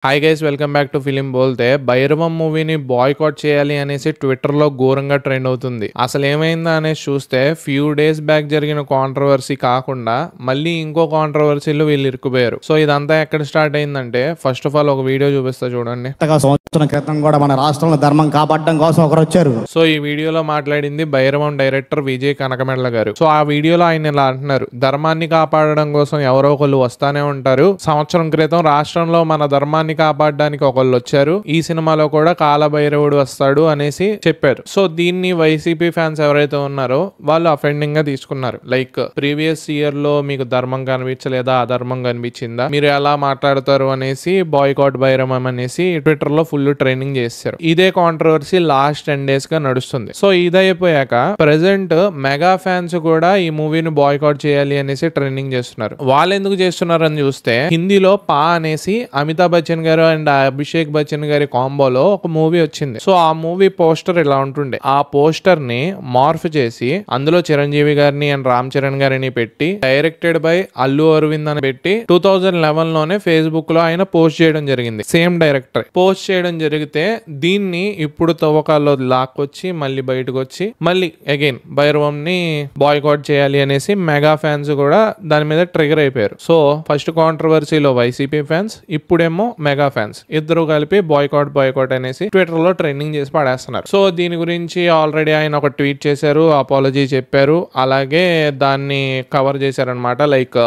Hi guys, welcome back to film Bolte. Bhairavam మూవీని boycott చేయాలి అనేసి ట్విట్టర్లో ఘోరంగా ట్రెండ్ అవుతుంది. అసలు ఏమైందా అనేసి చూస్తే ఫ్యూ డేస్ బ్యాక్ జరిగిన కాంట్రవర్సీ కాకుండా మళ్ళీ ఇంకో కాంట్రవర్సీలో వీళ్ళు ఇరుక్కుపోయారు. సో ఇదంతా ఎక్కడ స్టార్ట్ అయిందంటే, ఫస్ట్ ఆఫ్ ఆల్ ఒక వీడియో చూపిస్తా చూడండి. సంవత్సరం క్రితం కూడా మన రాష్ట్రంలో ధర్మం కాపాడడం కోసం ఒకరు వచ్చారు. సో ఈ వీడియోలో మాట్లాడింది భైరవం డైరెక్టర్ విజయ్ కనకమెడ్ల గారు. సో ఆ వీడియోలో ఆయన ఇలా అంటున్నారు, ధర్మాన్ని కాపాడడం కోసం ఎవరో ఒకళ్ళు వస్తానే ఉంటారు. సంవత్సరం క్రితం రాష్ట్రంలో మన ధర్మాన్ని కాపాడడానికి ఒకళ్ళు వచ్చారు, ఈ సినిమాలో కూడా కాలభైరవుడు వస్తాడు అనేసి చెప్పారు. సో దీన్ని వైసీపీ ఫ్యాన్స్ ఎవరైతే ఉన్నారో వాళ్ళు అఫెండింగ్ గా తీసుకున్నారు. లైక్ ప్రీవియస్ ఇయర్ లో మీకు ధర్మం కనిపించలేదా, అధర్మం కనిపించిందా, మీరు ఎలా మాట్లాడతారు అనేసి బాయ్కాట్ భైరవం అనేసి ట్విట్టర్ లో ఫుల్ ట్రైనింగ్ చేశారు. ఇదే కాంట్రవర్సీ లాస్ట్ 10 days గా నడుస్తుంది. సో ఇదైపోయాక ప్రెసెంట్ మెగా ఫ్యాన్స్ కూడా ఈ మూవీని బాయ్కాట్ చేయాలి అనేసి ట్రైనింగ్ చేస్తున్నారు. వాళ్ళు ఎందుకు చేస్తున్నారు అని చూస్తే, హిందీలో పా అనేసి అమితాబ్ బచ్చన్ గారు అండ్ అభిషేక్ బచ్చన్ గారి కాంబోలో ఒక మూవీ వచ్చింది. సో ఆ మూవీ పోస్టర్ ఇలా ఉంటుండే. ఆ పోస్టర్ ని మార్ఫ్ చేసి అందులో చిరంజీవి గారిని అండ్ రామ్ చరణ్ గారిని పెట్టి డైరెక్టెడ్ బై అల్లు అరవింద్ అని పెట్టి 2011 లోనే ఫేస్బుక్ లో ఆయన పోస్ట్ చేయడం జరిగింది. సేమ్ డైరెక్టర్ పోస్ట్ చేయడం జరిగితే దీన్ని ఇప్పుడు తవ్వకాల్లో లాక్కొచ్చి మళ్ళీ బయటకు వచ్చి మళ్ళీ అగైన్ భైరవం ని బాయ్కాట్ చేయాలి అనేసి మెగా ఫ్యాన్స్ కూడా దాని మీద ట్రిగర్ అయిపోయారు. సో ఫస్ట్ కాంట్రవర్సీలో వైసీపీ ఫ్యాన్స్, ఇప్పుడేమో మెగా ఫ్యాన్స్, ఇద్దరు కలిపి బాయ్కాట్ అనేసి ట్విట్టర్ లో ట్రెండింగ్ చేసి పడేస్తున్నారు. సో దీని గురించి ఆల్రెడీ ఆయన ఒక ట్వీట్ చేశారు, అపాలజీ చెప్పారు, అలాగే దాన్ని కవర్ చేశారనమాట. లైక్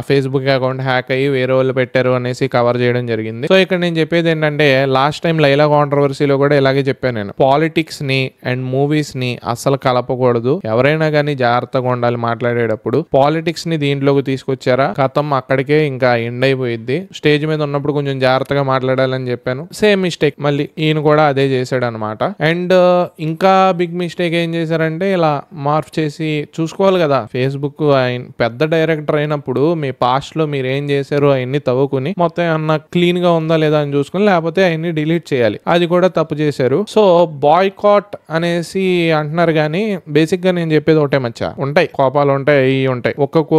ఫేస్బుక్ అకౌంట్ హ్యాక్ అయ్యి వేరే వాళ్ళు పెట్టారు అనేసి కవర్ చేయడం జరిగింది. సో ఇక్కడ నేను చెప్పేది ఏంటంటే, లాస్ట్ టైం లైలా కాంట్రవర్సీలో కూడా ఇలాగే చెప్పాను నేను, పాలిటిక్స్ ని అండ్ మూవీస్ ని అస్సలు కలపకూడదు. ఎవరైనా కానీ జాగ్రత్తగా ఉండాలి మాట్లాడేటప్పుడు. పాలిటిక్స్ ని దీంట్లోకి తీసుకొచ్చారా కథం అక్కడికే ఇంకా ఎండ్ అయిపోయింది. స్టేజ్ మీద ఉన్నప్పుడు కొంచెం జాగ్రత్తగా మాట్లాడాలని చెప్పాను. సేమ్ మిస్టేక్ మళ్ళీ ఈయన కూడా అదే చేశాడు అనమాట. అండ్ ఇంకా బిగ్ మిస్టేక్ ఏం చేశారంటే, ఇలా మార్ఫ్ చేసి చూసుకోవాలి కదా. ఫేస్బుక్ ఆయన పెద్ద డైరెక్టర్ అయినప్పుడు మీ పాస్ట్ లో మీరు ఏం చేశారు అవన్నీ తవ్వుకుని మొత్తం ఏమన్నా క్లీన్ గా ఉందా లేదా అని చూసుకుని, లేకపోతే అవన్నీ డిలీట్ చేయాలి. అది కూడా తప్పు చేశారు. సో బాయ్కాట్ అనేసి అంటున్నారు కానీ బేసిక్ గా నేను చెప్పేది ఒకటే మచ్చా, ఉంటాయి కోపాలు ఉంటాయి, అవి ఉంటాయి. ఒక్కొక్క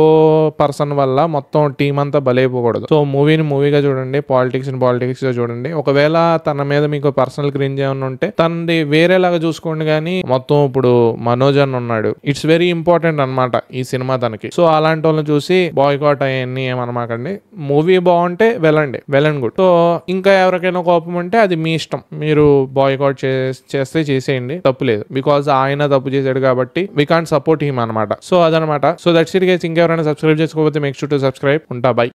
పర్సన్ వల్ల మొత్తం టీం అంతా బలైపోకూడదు. సో మూవీని మూవీగా చూడండి, పాలిటిక్స్ గా చూడండి. ఒకవేళ తన మీద మీకు పర్సనల్ క్రింజ్ ఏమన్నా ఉంటే తనది వేరేలాగా చూసుకోండి. కానీ మొత్తం ఇప్పుడు మనోజ్ అని ఉన్నాడు, ఇట్స్ వెరీ ఇంపార్టెంట్ అనమాట ఈ సినిమా తనకి. సో అలాంటి వాళ్ళని చూసి బాయ్కాట్ అవన్నీ ఏమనమాకండి. మూవీ బాగుంటే వెళ్ళండి, వెల్ అండ్ గుడ్. సో ఇంకా ఎవరికైనా కోపం ఉంటే అది మీ ఇష్టం, మీరు బాయ్కాట్ చేస్తే చేసేయండి, తప్పు లేదు. బికాజ్ ఆయన తప్పు చేశాడు కాబట్టి వి కాంట్ సపోర్ట్ హిమ్ అనమాట. సో అదనమాట. So that's it guys. ఇంకెవరైనా సబ్స్క్రైబ్ చేసుకోకపోతే మేక్ షూర్ టు సబ్స్క్రైబ్. ఉంటా, బై.